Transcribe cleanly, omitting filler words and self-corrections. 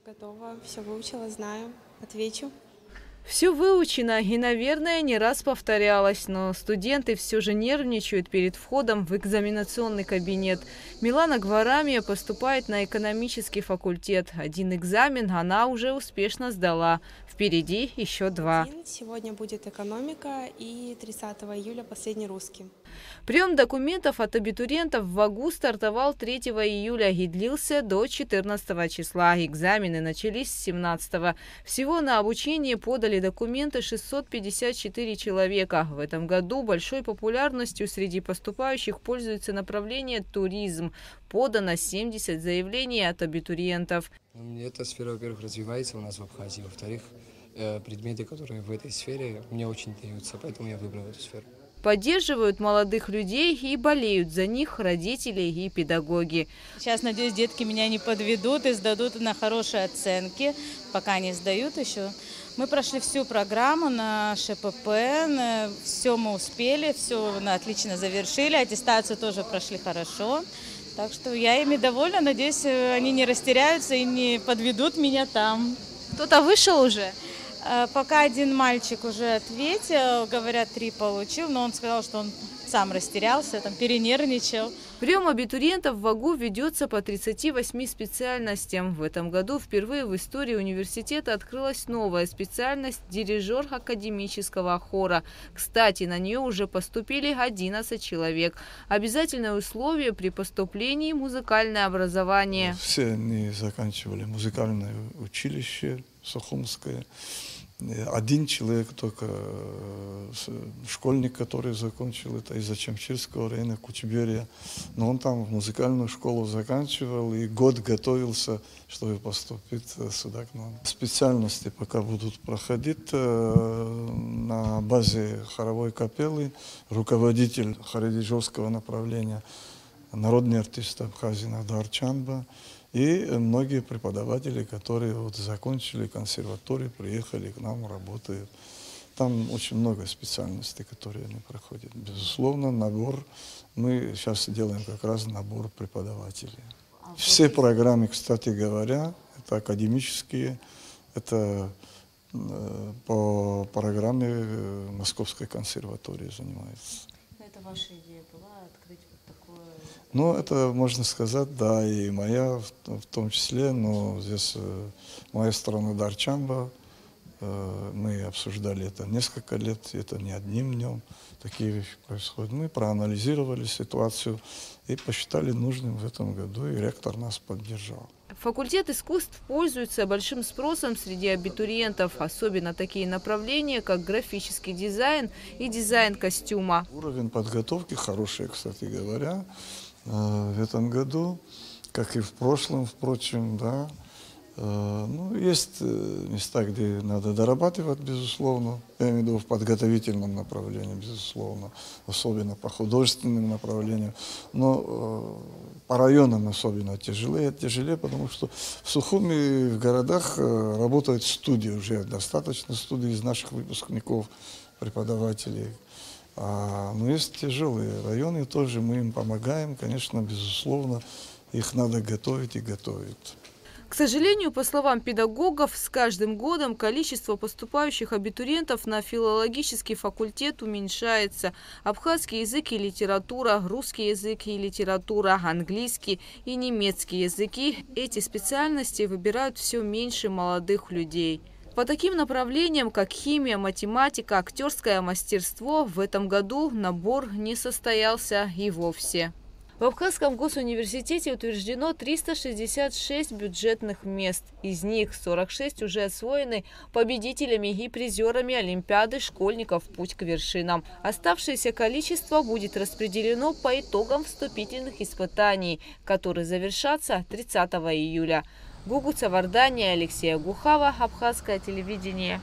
Готова, все выучила, знаю, отвечу. Все выучено и, наверное, не раз повторялось, но студенты все же нервничают перед входом в экзаменационный кабинет. Милана Гварамия поступает на экономический факультет. Один экзамен она уже успешно сдала. Впереди еще два. Сегодня будет экономика и 30 июля последний русский. Прием документов от абитуриентов в ВАГУ стартовал 3 июля и длился до 14 числа. Экзамены начались с 17. Всего на обучение подали документы 654 человека. В этом году большой популярностью среди поступающих пользуется направление туризм. Подано 70 заявлений от абитуриентов. Эта сфера, во-первых, развивается у нас в Абхазии. Во-вторых, предметы, которые в этой сфере, мне очень даются, поэтому я выбрал эту сферу. Поддерживают молодых людей и болеют за них родители и педагоги. Сейчас, надеюсь, детки меня не подведут и сдадут на хорошие оценки. Пока не сдают еще. Мы прошли всю программу на ШПП, все мы успели, все отлично завершили, аттестацию тоже прошли хорошо. Так что я ими довольна, надеюсь, они не растеряются и не подведут меня там. Кто-то вышел уже? Пока один мальчик уже ответил, говорят, 3 получил, но он сказал, что он сам растерялся, там, перенервничал. Прием абитуриентов в ВАГУ ведется по 38 специальностям. В этом году впервые в истории университета открылась новая специальность – дирижер академического хора. Кстати, на нее уже поступили 11 человек. Обязательное условие при поступлении – музыкальное образование. Все они заканчивали музыкальное училище Сухумское. Один человек только, школьник, который закончил это из Ачамчирского района, Кучберия. Но он там музыкальную школу заканчивал и год готовился, чтобы поступить сюда к нам. Специальности пока будут проходить на базе хоровой капеллы. Руководитель хородижевского направления, народный артист Абхазии Надар Чанба. И многие преподаватели, которые вот закончили консерваторию, приехали к нам, работают. Там очень много специальностей, которые они проходят. Безусловно, набор, мы сейчас делаем как раз набор преподавателей. Все программы, кстати говоря, это академические, это по программе Московской консерватории занимается. Это ваша идея была открыть вот такое? Ну, это можно сказать, да, и моя в том числе, но здесь моя сторона Дарчанба, мы обсуждали это несколько лет, это не одним днем, такие вещи происходят. Мы проанализировали ситуацию и посчитали нужным в этом году, и ректор нас поддержал. Факультет искусств пользуется большим спросом среди абитуриентов, особенно такие направления, как графический дизайн и дизайн костюма. Уровень подготовки хороший, кстати говоря, в этом году, как и в прошлом, впрочем, да. Ну, есть места, где надо дорабатывать, безусловно, я имею в виду в подготовительном направлении, безусловно, особенно по художественным направлениям, но по районам особенно тяжелее, потому что в Сухуми, в городах работают студии, уже достаточно студий из наших выпускников, преподавателей. Но есть тяжелые районы тоже, мы им помогаем, конечно, безусловно, их надо готовить и готовить. К сожалению, по словам педагогов, с каждым годом количество поступающих абитуриентов на филологический факультет уменьшается. Абхазский язык и литература, русский язык и литература, английский и немецкий языки – эти специальности выбирают все меньше молодых людей. По таким направлениям, как химия, математика, актерское мастерство, в этом году набор не состоялся и вовсе. В Абхазском госуниверситете утверждено 366 бюджетных мест. Из них 46 уже освоены победителями и призерами Олимпиады школьников «Путь к вершинам». Оставшееся количество будет распределено по итогам вступительных испытаний, которые завершатся 30 июля. Гугуца Вардания, Алексея Гухава, Абхазское телевидение.